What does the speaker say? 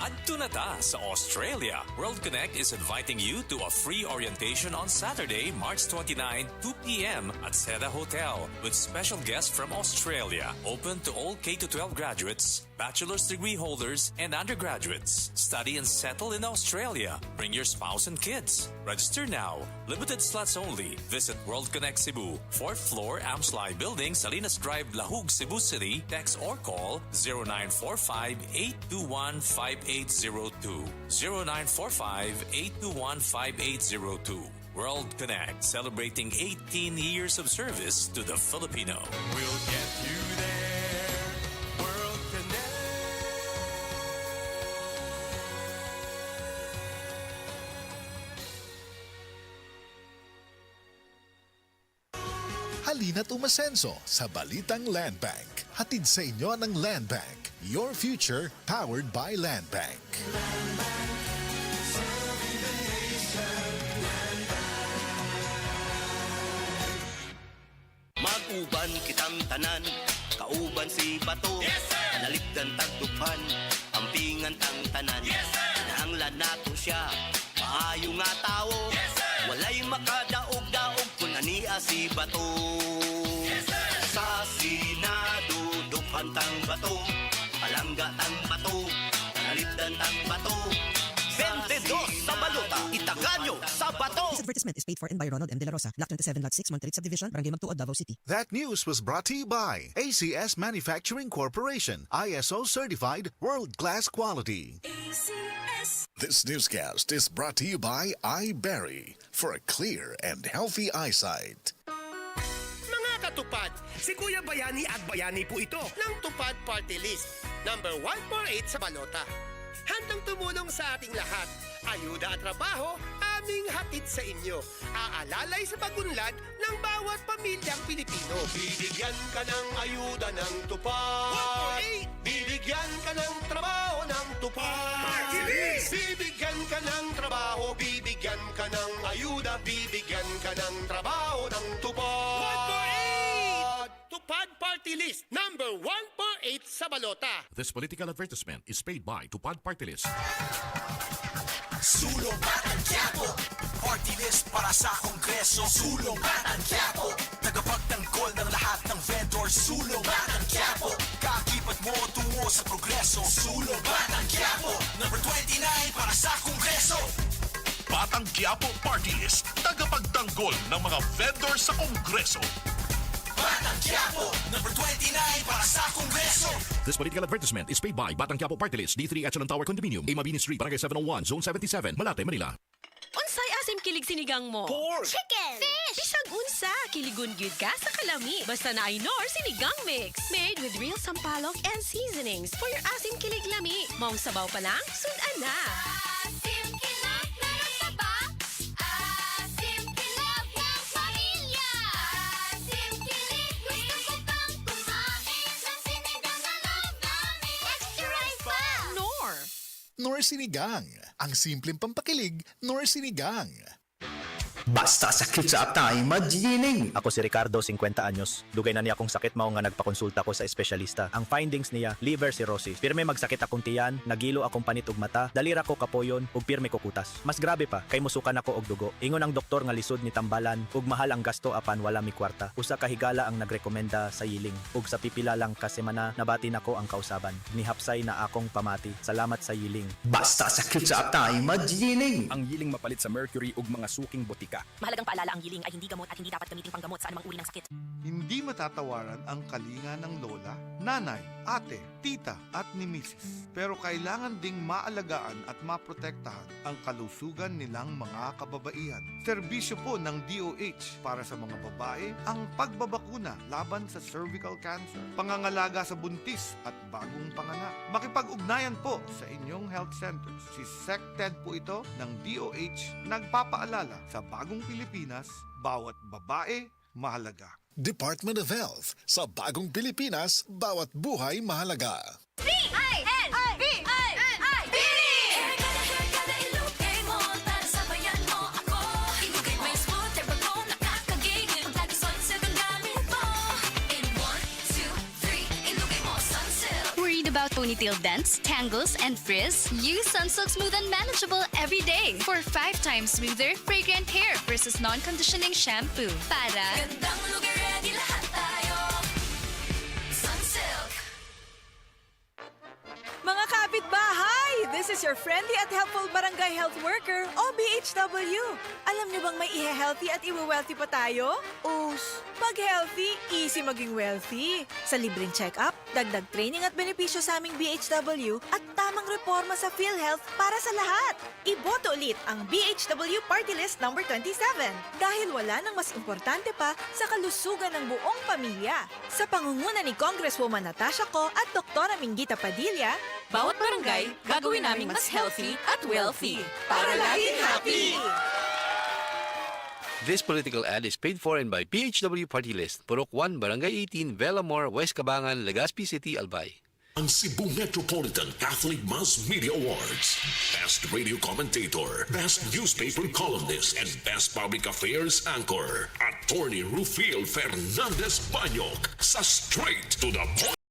Adto na ta sa Australia. World Connect is inviting you to a free orientation on Saturday, March 29, 2 p.m. at Seda Hotel with special guests from Australia. Open to all K-12 graduates, bachelor's degree holders, and undergraduates. Study and settle in Australia. Bring your spouse and kids. Register now. Limited slots only. Visit World Connect Cebu, 4th floor, Amslai Building, Salinas Drive, Lahug, Cebu City. Text or call 0945-821-5802. 0945-821-5802. World Connect, celebrating 18 years of service to the Filipino. We'll get you there. World Connect. Halina't umasenso sa Balitang Land Bank. Hatid sa inyo ng Land Bank. Your future powered by Land Bank. Mag-uban kitang tanan, kauban si Bato. Yes, sir! Naligdan tagdupan, ampingan tang tanan. Yes, sir! Nahanglan nato siya, maayo nga tao. Yes, sir! Walay makadaog-daog kung ania si Bato. Yes, sir! Sa Senado, dupan tang Bato. Palangga tang Bato, naligdan tang Bato. 22 sa balota, itaganyo sa Bato. This advertisement is paid for by Ronald M. De La Rosa, Block 27, Lot 6, Monterey Subdivision, Barangay Magtuod, Davao City. That news was brought to you by ACS Manufacturing Corporation, ISO certified world-class quality. ACS. This newscast is brought to you by iBerry for a clear and healthy eyesight. Mga katupad, si Kuya Bayani at Bayani po ito ng Tupad Party List. Number 148 sa balota. Handang tumulong sa ating lahat. Ayuda at trabaho, aming hatid sa inyo. Aalalay sa pagunlad ng bawat pamilyang Pilipino. Bibigyan ka ng ayuda ng tupad. 148! Bibigyan ka ng trabaho ng tupad. Party List! Bibigyan ka ng trabaho, bibigyan ka ng ayuda, bibigyan ka ng trabaho ng tupad. 148! Tupad Party List, number 148 sa balota. This political advertisement is paid by Tupad Party List. Sulong at ang Quiapo, party list para sa Kongreso. Sulong at ang Quiapo, tagapagtanggol ng lahat ng vendor. Sulong at ang Quiapo, kakibat mo tungo sa progreso. Sulong at ang Quiapo, number 29 para sa Kongreso. Batang Quiapo Party List, tagapagtanggol ng mga vendor sa Kongreso. Batang Quiapo, number 29 para sa Kongreso. This political advertisement is paid by Batang Quiapo Party List, D3 Echelon Tower Condominium, A. Mabini Street, Barangay 701, Zone 77, Malate, Manila. Unsay asim kilig sinigang mo? Pork! Chicken! Fish! Bisag unsa, kiligun gyud ka sa kalami. Basta na ay Nor Sinigang Mix. Made with real sampalok and seasonings for your asim kilig lami. Maong sabaw pa lang, sudan na. Asim kilap na nasaba. Asim kilap ng pamilya. Asim kilig, gusto ko pang kumain ng sinigang na love namin. Extra rice pa! Nor. Nor Sinigang, ang simpleng pampakilig, Nor Sinigang. Basta sakit sa atay, magining! Ako si Ricardo, 50 anyos. Dugay na niya akong sakit mao nga nagpakonsulta ko sa espesyalista. Ang findings niya, liver cirrhosis. Pirme magsakit akong tiyan, nagilo akong panit ug mata, dalira ko kapoyon ug pirme ko kutas. Mas grabe pa, kay musukan ako og dugo. Ingon ang doktor nga lisod ni tambalan ug mahal ang gasto apan wala mi kwarta. Usa ka higala ang nagrekomenda sa yiling ug sa pipila lang ka semana nabati nako ang kausaban. Nihapsay na akong pamati. Salamat sa yiling. Basta sakit sa atay, magining! Ang yiling mapalit sa mercury ug mga suking botika. Mahalagang paalala, ang yiling ay hindi gamot at hindi dapat gamitin panggamot sa anumang uri ng sakit. Hindi matatawaran ang kalinga ng lola, nanay, ate, tita at ni misis. Pero kailangan ding maalagaan at maprotektahan ang kalusugan nilang mga kababaihan. Serbisyo po ng DOH para sa mga babae ang pagbabakuna laban sa cervical cancer, pangangalaga sa buntis at bagong panganak. Makipag-ugnayan po sa inyong health centers. Si SecTed po ito ng DOH nagpapaalala sa bagong Pilipinas, bawat babae mahalaga. Department of Health, sa bagong Pilipinas, bawat buhay mahalaga. B-I-N-I-B-I-N-I Kada ilugay mo para sa bayan mo ako. Ilugay may smooth, bago nakakagigil. Lagi Sunsilk ang gamit mo. In 1, 2, 3, ilugay mo Sunsilk. Worried about ponytail dents, tangles, and frizz? Use Sunsilk Smooth and Manageable every day for 5 times smoother, fragrant hair versus non-conditioning shampoo. Para gandang lugar ready lahat tayo. Sunsilk. Mga kapitbahay! This is your friendly at helpful barangay health worker o BHW. Alam niyo bang may ihe-healthy at iwe-wealthy pa tayo? Us! Pag healthy, easy maging wealthy. Sa libreng check-up, dagdag training at benepisyo sa aming BHW at tamang reforma sa PhilHealth para sa lahat. Iboto ulit ang BHW Party List number 27 dahil wala nang mas importante pa sa kalusugan ng buong pamilya. Sa pangunguna ni Congresswoman Natasha Co at Dr. Minggita Padilla, Bawat barangay, gagawin naming mas healthy at wealthy. Para laging happy! This political ad is paid for and by PHW Party List, Purok 1, Barangay 18, Velamor, West Cabangan, Legazpi City, Albay. Ang Cebu Metropolitan Catholic Mass Media Awards. Best Radio Commentator, Best Newspaper Columnist, and Best Public Affairs Anchor. Attorney Rufiel Fernandez Banyok sa Straight to the Point.